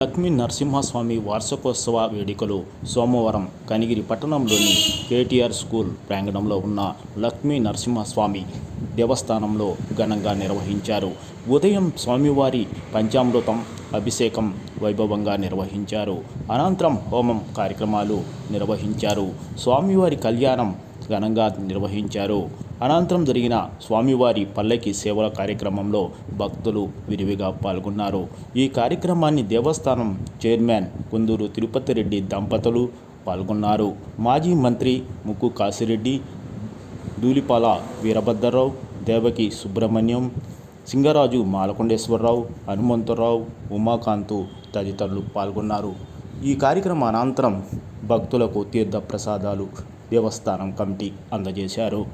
లక్ష్మీ నరసింహస్వామి వార్షికోత్సవ వేడుకలు సోమవారం కనిగిరి పట్టణంలోని కేటీఆర్ స్కూల్ ప్రాంగణంలో ఉన్న లక్ష్మీ నరసింహస్వామి దేవస్థానంలో ఘనంగా నిర్వహించారు. ఉదయం స్వామివారి పంచామృతం అభిషేకం వైభవంగా నిర్వహించారు. అనంతరం హోమం కార్యక్రమాలు నిర్వహించారు. స్వామివారి కళ్యాణం ఘనంగా నిర్వహించారు. అనంతరం జరిగిన స్వామివారి పల్లకి సేవల కార్యక్రమంలో భక్తులు విరివిగా పాల్గొన్నారు. ఈ కార్యక్రమాన్ని దేవస్థానం చైర్మన్ కుందూరు తిరుపతి రెడ్డి దంపతులు పాల్గొన్నారు. మాజీ మంత్రి ముక్కు కాశిరెడ్డి, ధూళిపాల వీరభద్రరావు, దేవకి సుబ్రహ్మణ్యం, సింగరాజు మాలకొండేశ్వరరావు, హనుమంతరావు, ఉమాకాంతు తదితరులు పాల్గొన్నారు. ఈ కార్యక్రమం అనంతరం భక్తులకు తీర్థ ప్రసాదాలు దేవస్థానం కమిటీ అందజేశారు.